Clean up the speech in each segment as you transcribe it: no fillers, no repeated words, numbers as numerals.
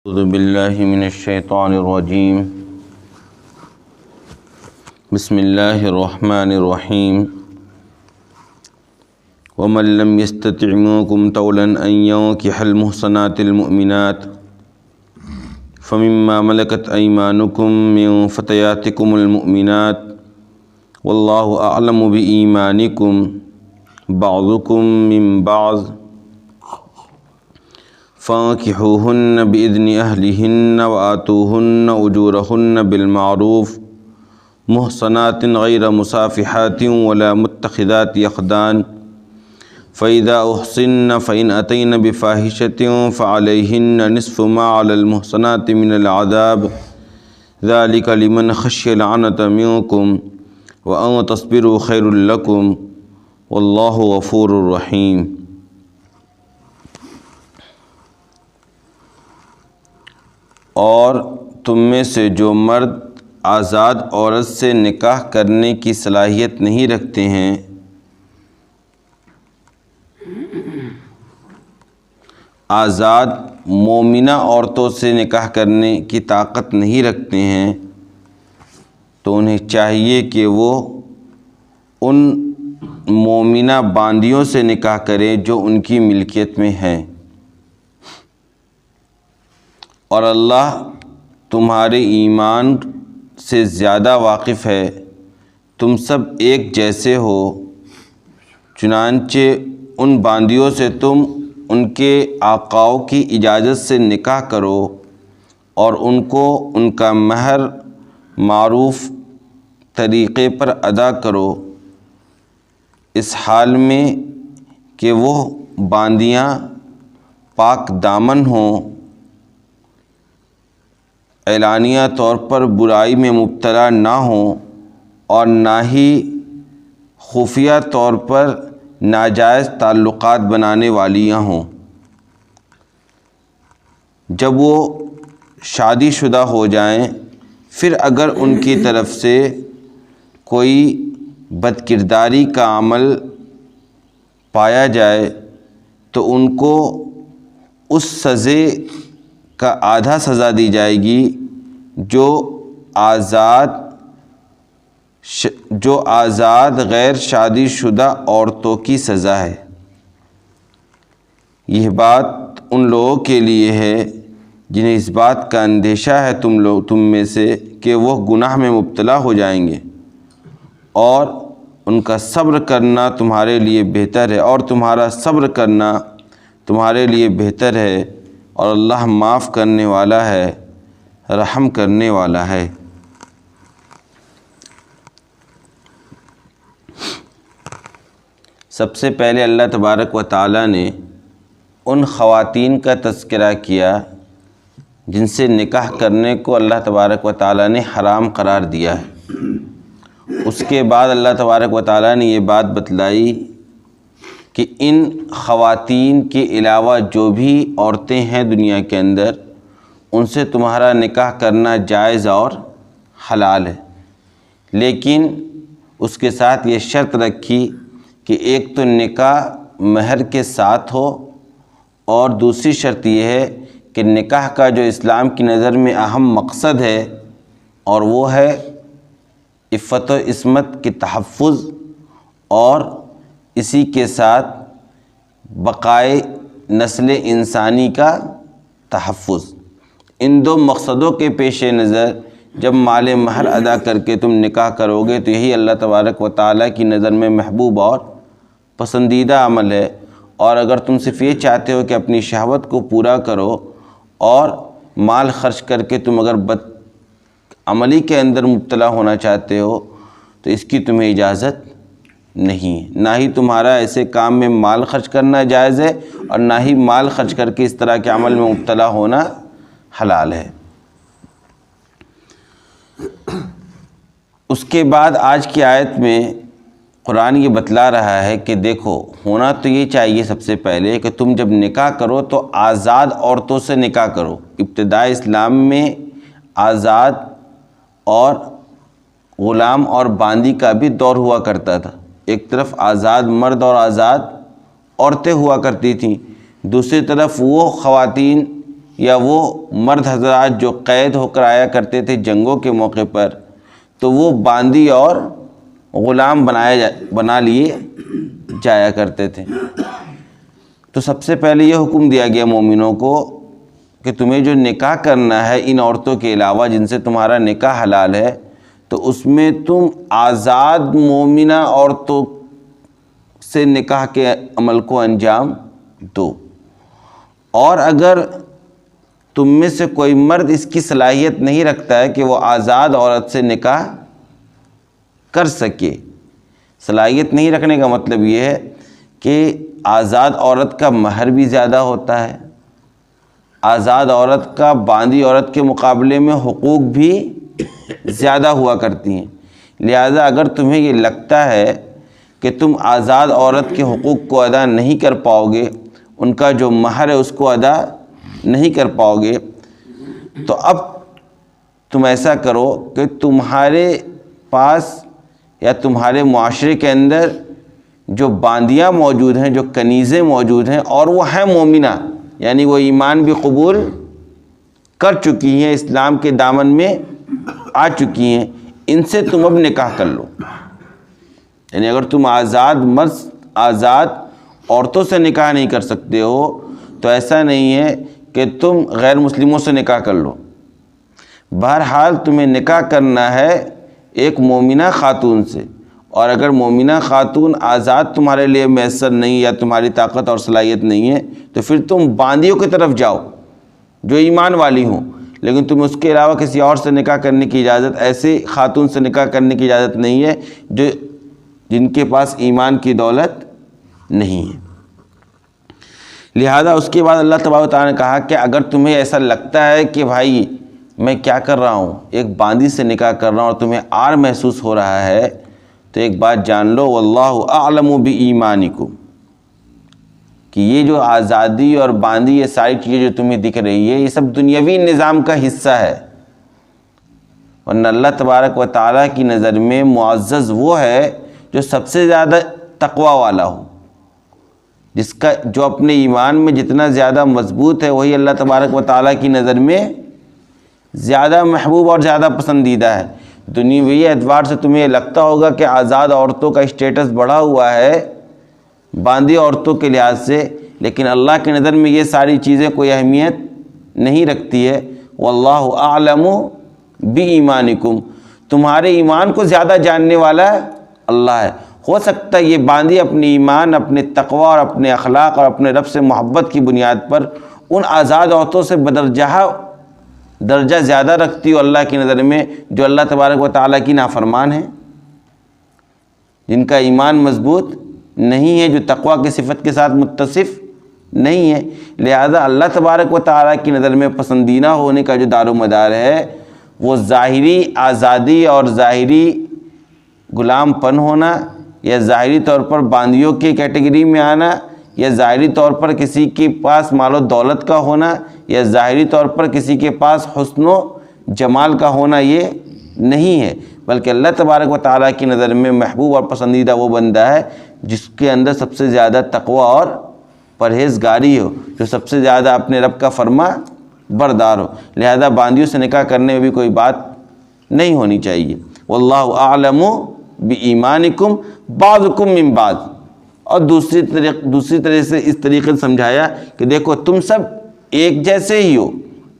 اعوذ باللہ من الشیطان الرجیم بسم اللہ الرحمن الرحیم ومن لم يستطع منكم طولا ان ينكح المحصنات المؤمنات فمما ملكت ايمانكم من فتياتكم المؤمنات والله اعلم بإيمانكم بعضكم من بعض فانكحوهن بإذن أهلهن وآتوهن أجورهن بالمعروف محصنات غير مسافحات ولا متخذات أخدان فإذا أحصن فإن أتين بفاحشة فعليهن نصف ما على المحصنات من العذاب ذلك لمن خشي العنة منكم وأن تصبروا خير لكم والله غفور رحيم۔ اور تم میں سے جو مرد آزاد عورت سے نکاح کرنے کی صلاحیت نہیں رکھتے ہیں آزاد مومنہ عورتوں سے نکاح کرنے کی طاقت نہیں رکھتے ہیں تو انہیں چاہیے کہ وہ ان مومنہ باندیوں سے نکاح کریں جو ان کی ملکیت میں ہیں، اور اللہ تمہارے ایمان سے زیادہ واقف ہے، تم سب ایک جیسے ہو، چنانچہ ان باندیوں سے تم ان کے آقاؤں کی اجازت سے نکاح کرو اور ان کو ان کا مہر معروف طریقے پر ادا کرو، اس حال میں کہ وہ باندیاں پاک دامن ہوں، اعلانیہ طور پر برائی میں مبتلا نہ ہوں اور نہ ہی خفیہ طور پر ناجائز تعلقات بنانے والیاں ہوں۔ جب وہ شادی شدہ ہو جائیں پھر اگر ان کی طرف سے کوئی بدکرداری کا عمل پایا جائے تو ان کو اس سزے کا آدھا سزا دی جائے گی جو آزاد غیر شادی شدہ عورتوں کی سزا ہے۔ یہ بات ان لوگوں کے لیے ہے جنہیں اس بات کا اندیشہ ہے تم میں سے کہ وہ گناہ میں مبتلا ہو جائیں گے، اور ان کا صبر کرنا تمہارے لیے بہتر ہے، اور تمہارا صبر کرنا تمہارے لیے بہتر ہے، اور اللہ معاف کرنے والا ہے، رحم کرنے والا ہے۔ سب سے پہلے اللہ تبارک و تعالیٰ نے ان خواتین کا تذکرہ کیا جن سے نکاح کرنے کو اللہ تبارک و تعالیٰ نے حرام قرار دیا ہے۔ اس کے بعد اللہ تبارک و تعالیٰ نے یہ بات بتلائی کہ ان خواتین کے علاوہ جو بھی عورتیں ہیں دنیا کے اندر ان سے تمہارا نکاح کرنا جائز اور حلال ہے، لیکن اس کے ساتھ یہ شرط رکھی کہ ایک تو نکاح مہر کے ساتھ ہو، اور دوسری شرط یہ ہے کہ نکاح کا جو اسلام کی نظر میں اہم مقصد ہے اور وہ ہے عفت و عصمت کی تحفظ اور اسی کے ساتھ بقائے نسل انسانی کا تحفظ، ان دو مقصدوں کے پیش نظر جب مال مہر ادا کر کے تم نکاح کرو گے تو یہی اللہ تبارک و تعالیٰ کی نظر میں محبوب اور پسندیدہ عمل ہے۔ اور اگر تم صرف یہ چاہتے ہو کہ اپنی شہوت کو پورا کرو اور مال خرچ کر کے تم اگر بد عملی کے اندر مبتلا ہونا چاہتے ہو تو اس کی تمہیں اجازت نہیں ہے، نہ ہی تمہارا ایسے کام میں مال خرچ کرنا جائز ہے اور نہ ہی مال خرچ کر کے اس طرح کے عمل میں مبتلا ہونا حلال ہے۔ اس کے بعد آج کی آیت میں قرآن یہ بتلا رہا ہے کہ دیکھو ہونا تو یہ چاہیے سب سے پہلے کہ تم جب نکاح کرو تو آزاد عورتوں سے نکاح کرو۔ ابتدائی اسلام میں آزاد اور غلام اور باندی کا بھی دور ہوا کرتا تھا، ایک طرف آزاد مرد اور آزاد عورتیں ہوا کرتی تھیں، دوسری طرف وہ خواتین یا وہ مرد حضرات جو قید ہو کر آیا کرتے تھے جنگوں کے موقع پر، تو وہ باندی اور غلام بنا لیے جایا کرتے تھے۔ تو سب سے پہلے یہ حکم دیا گیا مومنوں کو کہ تمہیں جو نکاح کرنا ہے ان عورتوں کے علاوہ جن سے تمہارا نکاح حلال ہے، تو اس میں تم آزاد مومنہ عورتوں سے نکاح کے عمل کو انجام دو، اور اگر تم میں سے کوئی مرد اس کی صلاحیت نہیں رکھتا ہے کہ وہ آزاد عورت سے نکاح کر سکے، صلاحیت نہیں رکھنے کا مطلب یہ ہے کہ آزاد عورت کا مہر بھی زیادہ ہوتا ہے، آزاد عورت کا باندی عورت کے مقابلے میں حقوق بھی زیادہ ہوا کرتی ہیں، لہذا اگر تمہیں یہ لگتا ہے کہ تم آزاد عورت کے حقوق کو ادا نہیں کر پاؤ گے، ان کا جو مہر ہے اس کو ادا نہیں کر پاؤ گے، تو اب تم ایسا کرو کہ تمہارے پاس یا تمہارے معاشرے کے اندر جو باندیاں موجود ہیں، جو کنیزیں موجود ہیں، اور وہ ہیں مومنہ، یعنی وہ ایمان بھی قبول کر چکی ہیں، اسلام کے دامن میں آ چکی ہیں، ان سے تم اب نکاح کر لو۔ یعنی اگر تم آزاد عورتوں سے نکاح نہیں کر سکتے ہو تو ایسا نہیں ہے کہ تم غیر مسلموں سے نکاح کر لو، بہرحال تمہیں نکاح کرنا ہے ایک مومنہ خاتون سے، اور اگر مومنہ خاتون آزاد تمہارے لیے میسر نہیں یا تمہاری طاقت اور صلاحیت نہیں ہے تو پھر تم باندیوں کی طرف جاؤ جو ایمان والی ہوں، لیکن تم اس کے علاوہ کسی اور سے نکاح کرنے کی اجازت، ایسے خاتون سے نکاح کرنے کی اجازت نہیں ہے جن کے پاس ایمان کی دولت نہیں ہے۔ لہذا اس کے بعد اللہ تبارک و تعالیٰ نے کہا کہ اگر تمہیں ایسا لگتا ہے کہ بھائی میں کیا کر رہا ہوں، ایک باندی سے نکاح کر رہا ہوں اور تمہیں عار محسوس ہو رہا ہے، تو ایک بات جان لو، واللہ اعلم بایمانکم، کہ یہ جو آزادی اور باندی، یہ ساری چیزیں جو تمہیں دکھ رہی ہے، یہ سب دنیاوی نظام کا حصہ ہے، ورنہ اللہ تبارک و تعالیٰ کی نظر میں معزز وہ ہے جو سب سے زیادہ تقوی والا ہو، جو اپنے ایمان میں جتنا زیادہ مضبوط ہے وہی اللہ تبارک و تعالیٰ کی نظر میں زیادہ محبوب اور زیادہ پسندیدہ ہے۔ دنیاوی اعتبار سے تمہیں لگتا ہوگا کہ آزاد عورتوں کا اسٹیٹس بڑھا ہوا ہے باندی عورتوں کے لحاظ سے، لیکن اللہ کی نظر میں یہ ساری چیزیں کوئی اہمیت نہیں رکھتی ہے۔ واللہ اعلم بایمانکم، تمہارے ایمان کو زیادہ جاننے والا اللہ ہے۔ ہو سکتا ہے یہ باندی اپنی ایمان، اپنے تقوی اور اپنے اخلاق اور اپنے رب سے محبت کی بنیاد پر ان آزاد عورتوں سے درجہ زیادہ رکھتی ہو اللہ کی نظر میں، جو اللہ تبارک و تعالیٰ کی نافرمان ہیں، جن کا ایمان مضبوط نہیں ہے، جو تقوی کی صفت کے ساتھ متصف نہیں ہے۔ لہذا اللہ تبارک و تعالیٰ کی نظر میں پسندیدہ ہونے کا جو دار و مدار ہے وہ ظاہری آزادی اور ظاہری غلام پن ہونا، یا ظاہری طور پر باندیوں کی کیٹیگری میں آنا، یا ظاہری طور پر کسی کے پاس مال و دولت کا ہونا، یا ظاہری طور پر کسی کے پاس حسن و جمال کا ہونا، یہ نہیں ہے، بلکہ اللہ تبارک و تعالیٰ کی نظر میں محبوب اور پسندیدہ وہ بندہ ہے جس کے اندر سب سے زیادہ تقوی اور پرہیزگاری ہو، جو سب سے زیادہ اپنے رب کا فرما بردار ہو۔ لہذا باندیوں سے نکاح کرنے میں بھی کوئی بات نہیں ہونی چاہیے۔ واللہ اعلم بایمانکم بعضکم من بعض، اور دوسری طرح سے اس طریقے سے سمجھایا کہ دیکھو تم سب ایک جیسے ہی ہو۔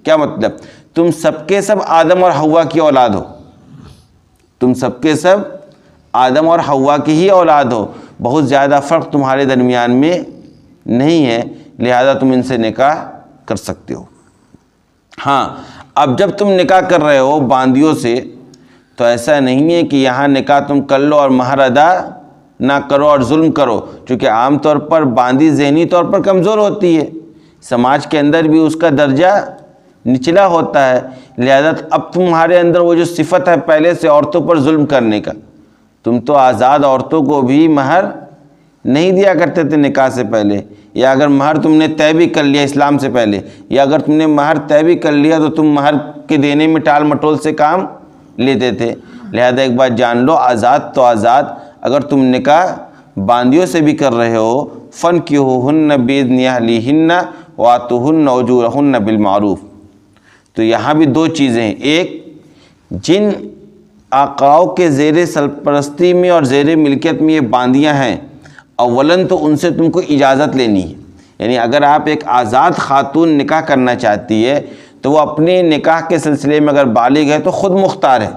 کیا مطلب؟ تم سب کے سب آدم اور حوا کی اولاد ہو، تم سب کے سب آدم اور حوا کی ہی اولاد ہو، بہت زیادہ فرق تمہارے درمیان میں نہیں ہے، لہذا تم ان سے نکاح کر سکتے ہو۔ ہاں، اب جب تم نکاح کر رہے ہو باندیوں سے تو ایسا نہیں ہے کہ یہاں نکاح تم کر لو اور مہر ادا نہ کرو اور ظلم کرو، چونکہ عام طور پر باندی ذہنی طور پر کمزور ہوتی ہے، سماج کے اندر بھی اس کا درجہ نچلا ہوتا ہے، لہذا اب تمہارے اندر وہ جو صفت ہے پہلے سے عورتوں پر ظلم کرنے کا، تم تو آزاد عورتوں کو بھی مہر نہیں دیا کرتے تھے نکاح سے پہلے، یا اگر مہر تم نے طے بھی کر لیا اسلام سے پہلے، یا اگر تم نے مہر طے بھی کر لیا تو تم مہر کے دینے میں ٹال مٹول سے کام لیتے تھے۔ لہذا ایک بات جان لو، آزاد تو آزاد، اگر تم نکاح باندیوں سے بھی کر رہے ہو، فَانْكِحُوهُنَّ بِإِذْنِ أَهْلِهِنَّ وآتوہن اجورہن بالمعروف۔ تو یہاں بھی دو چیزیں ہیں، ایک جن آقاؤں کے زیر سرپرستی میں اور زیر ملکیت میں یہ باندیاں ہیں، اولاً تو ان سے تم کو اجازت لینی ہے، یعنی اگر آپ ایک آزاد خاتون نکاح کرنا چاہتی ہے تو وہ اپنے نکاح کے سلسلے میں اگر بالغ ہے تو خود مختار ہے،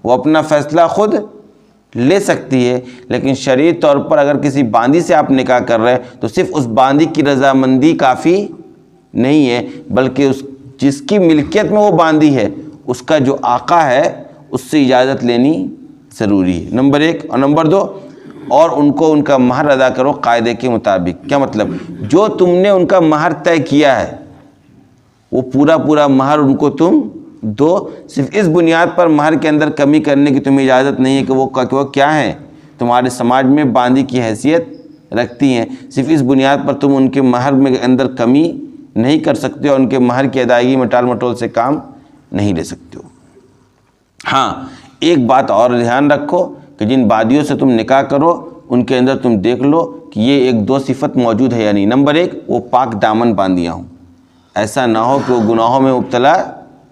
وہ اپنا فیصلہ خود لے سکتی ہے۔ لیکن شرعی طور پر اگر کسی باندی سے آپ نکاح کر رہے ہیں تو صرف اس باندی کی رضامندی کافی نہیں ہے، بلکہ جس کی ملکیت میں وہ باندی ہے اس کا جو آقا ہے اس سے اجازت لینی ضروری ہے، نمبر ایک۔ اور نمبر دو، اور ان کو ان کا مہر ادا کرو قاعدے کے مطابق۔ کیا مطلب؟ جو تم نے ان کا مہر طے کیا ہے وہ پورا مہر ان کو تم دو۔ صرف اس بنیاد پر مہر کے اندر کمی کرنے کی تمہیں اجازت نہیں ہے کہ وہ کیا ہیں، تمہارے سماج میں باندی کی حیثیت رکھتی ہیں، صرف اس بنیاد پر تم ان کے مہر میں اندر کمی نہیں کر سکتے اور ان کے مہر کی ادائیگی میں ٹال مٹول سے کام نہیں لے سکتے ہو۔ ہاں ایک بات اور دھیان رکھو کہ جن باندیوں سے تم نکاح کرو ان کے اندر تم دیکھ لو کہ یہ ایک دو صفت موجود ہے یا نہیں۔ نمبر ایک، وہ پاک دامن باندیاں ہوں، ایسا نہ ہو کہ وہ گناہوں میں مبتلا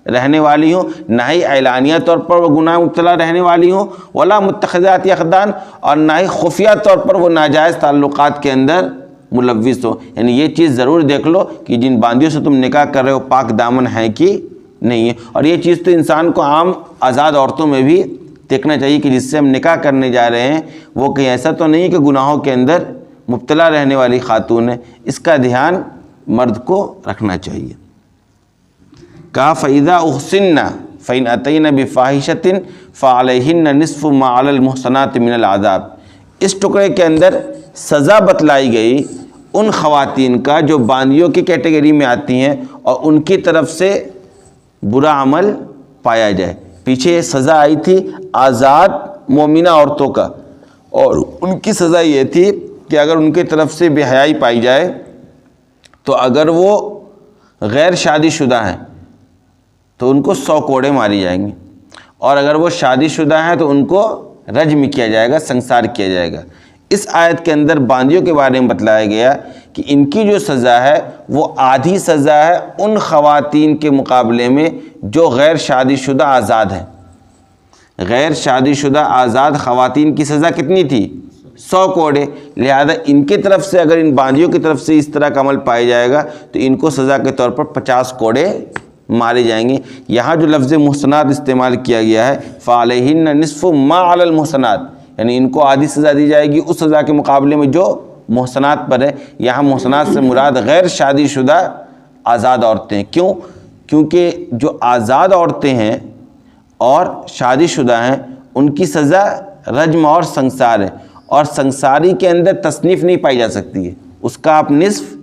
رہنے والی ہوں، نہ ہی اعلانیہ طور پر وہ گناہ مبتلا رہنے والی ہوں، ولا متخذات اخدان، اور نہ ہی خفیہ طور پر وہ ناجائز تعلقات کے اندر ملوث ہو۔ یعنی یہ چیز ضرور دیکھ لو کہ جن باندیوں سے تم نکاح کر رہے ہو پاک دامن ہے کہ نہیں ہے۔ اور یہ چیز تو انسان کو عام آزاد عورتوں میں بھی دیکھنا چاہیے کہ جس سے ہم نکاح کرنے جا رہے ہیں وہ کہیں ایسا تو نہیں کہ گناہوں کے اندر مبتلا رہنے والی خاتون ہے، اس کا دھیان مرد کو رکھنا چاہیے۔ کہا فَإِذَا أُحْصِنَّ فَإِنْ أَتَيْنَ بِفَاحِشَةٍ فَعَلَيْهِنَّ نِصْفُ مَا عَلَى الْمُحْصَنَاتِ مِنَ الْعَذَابِ۔ اس ٹکڑے کے اندر سزا بتلائی گئی ان خواتین کا جو باندیوں کی کیٹیگری میں آتی ہیں اور ان کی طرف سے برا عمل پایا جائے۔ پیچھے یہ سزا آئی تھی آزاد مومنہ عورتوں کا، اور ان کی سزا یہ تھی کہ اگر ان کی طرف سے بے حیائی پائی جائے تو اگر وہ غیر شادی شدہ ہیں تو ان کو 100 کوڑے ماری جائیں گے، اور اگر وہ شادی شدہ ہیں تو ان کو رجم کیا جائے گا، سنسار کیا جائے گا۔ اس آیت کے اندر باندیوں کے بارے میں بتلایا گیا کہ ان کی جو سزا ہے وہ آدھی سزا ہے ان خواتین کے مقابلے میں جو غیر شادی شدہ آزاد ہیں۔ غیر شادی شدہ آزاد خواتین کی سزا کتنی تھی؟ 100 کوڑے۔ لہذا ان کی طرف سے اگر ان باندیوں کی طرف سے اس طرح کا عمل پایا جائے گا تو ان کو سزا کے طور پر 50 کوڑے مارے جائیں گے۔ یہاں جو لفظ محصنات استعمال کیا گیا ہے فَعَلَيْهِنَّ نِصْفُ مَا عَلَى الْمُحْصَنَاتِ، یعنی ان کو آدھی سزا دی جائے گی اس سزا کے مقابلے میں جو محصنات پر ہے۔ یہاں محصنات سے مراد غیر شادی شدہ آزاد عورتیں ہیں۔ کیوں؟ کیونکہ جو آزاد عورتیں ہیں اور شادی شدہ ہیں ان کی سزا رجم اور سنسار ہے، اور سنساری کے اندر تصنیف نہیں پائی جا سکتی ہے، اس کا آپ نصف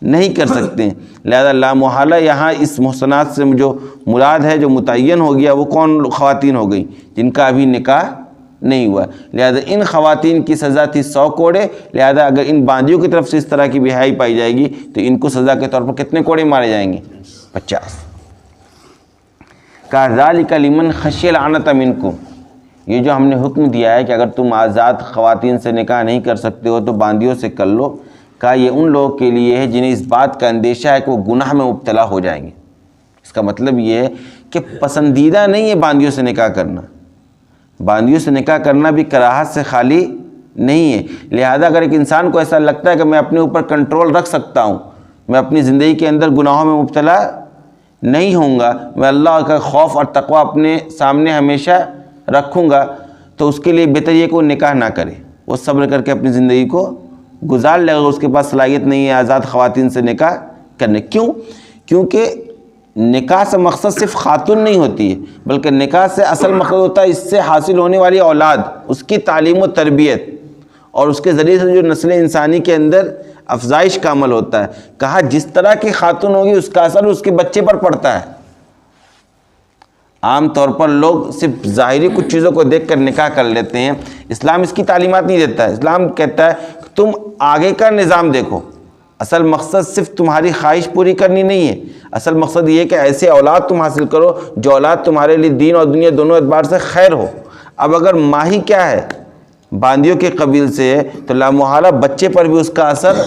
نہیں کر سکتے ہیں۔ لہذا لا محالہ یہاں اس محصنات سے جو مراد ہے جو متعین ہو گیا وہ کون خواتین ہو گئی؟ جن کا ابھی نکاح نہیں ہوا۔ لہذا ان خواتین کی سزا تھی 100 کوڑے، لہذا اگر ان باندیوں کی طرف سے اس طرح کی بہائی پائی جائے گی تو ان کو سزا کے طور پر کتنے کوڑے مارے جائیں گے؟ 50۔ کَذَلِکَ لِمَنْ خَشِیَ الْعَنَتَ مِنکُم، یہ جو ہم نے حکم دیا ہے کہ اگر تم آزاد خواتین سے نکاح نہیں کر سکتے ہو تو باندیوں سے کر لو، کہا یہ ان لوگوں کے لیے ہے جنہیں اس بات کا اندیشہ ہے کہ وہ گناہ میں مبتلا ہو جائیں گے۔ اس کا مطلب یہ ہے کہ پسندیدہ نہیں ہے باندیوں سے نکاح کرنا، باندیوں سے نکاح کرنا بھی کراہت سے خالی نہیں ہے۔ لہذا اگر ایک انسان کو ایسا لگتا ہے کہ میں اپنے اوپر کنٹرول رکھ سکتا ہوں، میں اپنی زندگی کے اندر گناہوں میں مبتلا نہیں ہوں گا، میں اللہ کا خوف اور تقوی اپنے سامنے ہمیشہ رکھوں گا، تو اس کے لیے بہتر یہ کہ وہ نکاح نہ کرے، وہ صبر کر کے اپنی زندگی کو گزار لے گا۔ اس کے پاس صلاحیت نہیں ہے آزاد خواتین سے نکاح کرنے۔ کیوں؟ کیونکہ نکاح سے مقصد صرف خاتون نہیں ہوتی ہے، بلکہ نکاح سے اصل مقصد ہوتا ہے اس سے حاصل ہونے والی اولاد، اس کی تعلیم و تربیت، اور اس کے ذریعے سے جو نسل انسانی کے اندر افزائش کا عمل ہوتا ہے۔ کہا جس طرح کی خاتون ہوگی اس کا اثر اس کے بچے پر پڑتا ہے۔ عام طور پر لوگ صرف ظاہری کچھ چیزوں کو دیکھ کر نکاح کر لیتے ہیں، اسلام اس کی تعلیمات نہیں دیتا ہے۔ اسلام کہتا ہے کہ تم آگے کا نظام دیکھو، اصل مقصد صرف تمہاری خواہش پوری کرنی نہیں ہے، اصل مقصد یہ ہے کہ ایسے اولاد تم حاصل کرو جو اولاد تمہارے لیے دین اور دنیا دونوں اعتبار سے خیر ہو۔ اب اگر ماہی کیا ہے باندیوں کے قبیل سے ہے تو لا محالہ بچے پر بھی اس کا اثر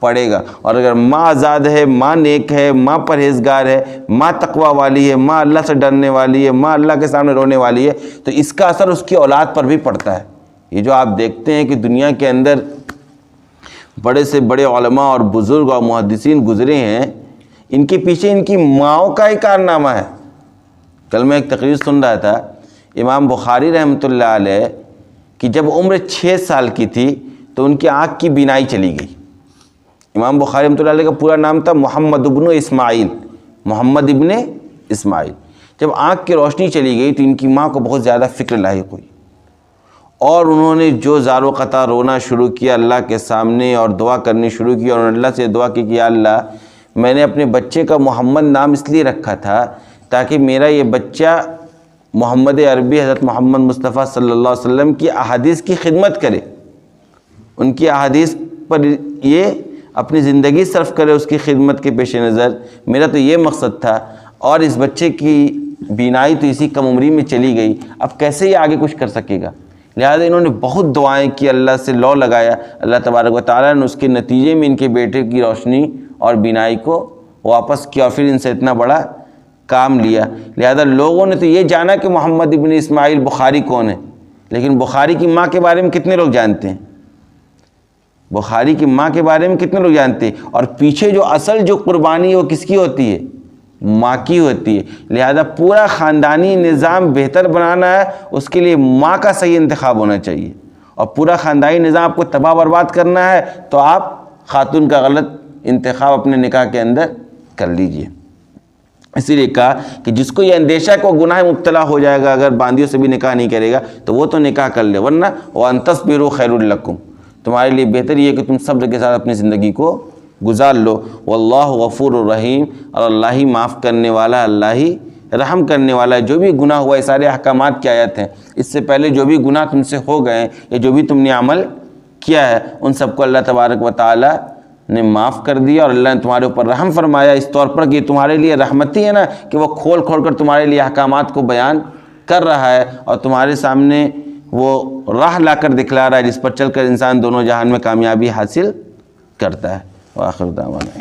پڑے گا۔ اور اگر ماں آزاد ہے، ماں نیک ہے، ماں پرہیزگار ہے، ماں تقویٰ والی ہے، ماں اللہ سے ڈرنے والی ہے، ماں اللہ کے سامنے رونے والی ہے، تو اس کا اثر اس کی اولاد پر بھی پڑتا ہے۔ یہ جو آپ دیکھتے ہیں کہ دنیا کے اندر بڑے سے بڑے علماء اور بزرگ اور محدثین گزرے ہیں، ان کے پیچھے ان کی ماؤں کا ہی کارنامہ ہے۔ کل میں ایک تقریر سن رہا تھا، امام بخاری رحمۃ اللہ علیہ کہ جب عمر 6 سال کی تھی تو ان کی آنکھ کی بینائی چلی گئی۔ امام بخاری رحمۃ اللہ علیہ کا پورا نام تھا محمد ابن اسماعیل، محمد ابن اسماعیل۔ جب آنکھ کی روشنی چلی گئی تو ان کی ماں کو بہت زیادہ فکر لاحق ہوئی، اور انہوں نے جو زار و قطع رونا شروع کیا اللہ کے سامنے اور دعا کرنی شروع کی، اور اللہ سے دعا کی کہ یا اللہ میں نے اپنے بچے کا محمد نام اس لیے رکھا تھا تاکہ میرا یہ بچہ محمد عربی حضرت محمد مصطفیٰ صلی اللہ علیہ وسلم کی احادیث کی خدمت کرے، ان کی احادیث پر یہ اپنی زندگی صرف کرے اس کی خدمت کے پیش نظر، میرا تو یہ مقصد تھا۔ اور اس بچے کی بینائی تو اسی کم عمری میں چلی گئی، اب کیسے یہ آگے کچھ کر سکے گا؟ لہذا انہوں نے بہت دعائیں کی، اللہ سے لو لگایا، اللہ تبارک و تعالیٰ نے اس کے نتیجے میں ان کے بیٹے کی روشنی اور بینائی کو واپس کیا، اور پھر ان سے اتنا بڑا کام لیا۔ لہذا لوگوں نے تو یہ جانا کہ محمد ابن اسماعیل بخاری کون ہے، لیکن بخاری کی ماں کے بارے میں کتنے لوگ جانتے ہیں؟ بخاری کی ماں کے بارے میں کتنے لوگ جانتے ہیں؟ اور پیچھے جو اصل جو قربانی ہے وہ کس کی ہوتی ہے؟ ماں کی ہوتی ہے۔ لہذا پورا خاندانی نظام بہتر بنانا ہے، اس کے لیے ماں کا صحیح انتخاب ہونا چاہیے، اور پورا خاندانی نظام آپ کو تباہ برباد کرنا ہے تو آپ خاتون کا غلط انتخاب اپنے نکاح کے اندر کر لیجئے۔ اسی لیے کہا کہ جس کو یہ اندیشہ ہے کہ وہ گناہ مبتلا ہو جائے گا اگر باندیوں سے بھی نکاح نہیں کرے گا تو وہ تو نکاح کر لے، ورنہ وَأَن تَصْبِرُوا خَيْرٌ لَكُمْ، تمہارے لیے بہتر یہ ہے کہ تم صبر کے ساتھ اپنی زندگی کو گزار لو۔ واللہ غفور الرحیم، اور اللہ ہی معاف کرنے والا، اللہ ہی رحم کرنے والا ہے۔ جو بھی گناہ ہوا، یہ سارے احکامات کی آیت ہیں، اس سے پہلے جو بھی گناہ تم سے ہو گئے ہیں یا جو بھی تم نے عمل کیا ہے ان سب کو اللہ تبارک و تعالی نے معاف کر دیا، اور اللہ نے تمہارے اوپر رحم فرمایا اس طور پر کہ تمہارے لیے رحمتی ہے نا کہ وہ کھول کھول کر تمہارے لیے احکامات کو بیان کر رہا ہے، اور تمہارے سامنے وہ راہ لا کر دکھلا رہا ہے جس پر چل کر انسان دونوں جہان میں کامیابی حاصل کرتا ہے۔ وآخر دعوانا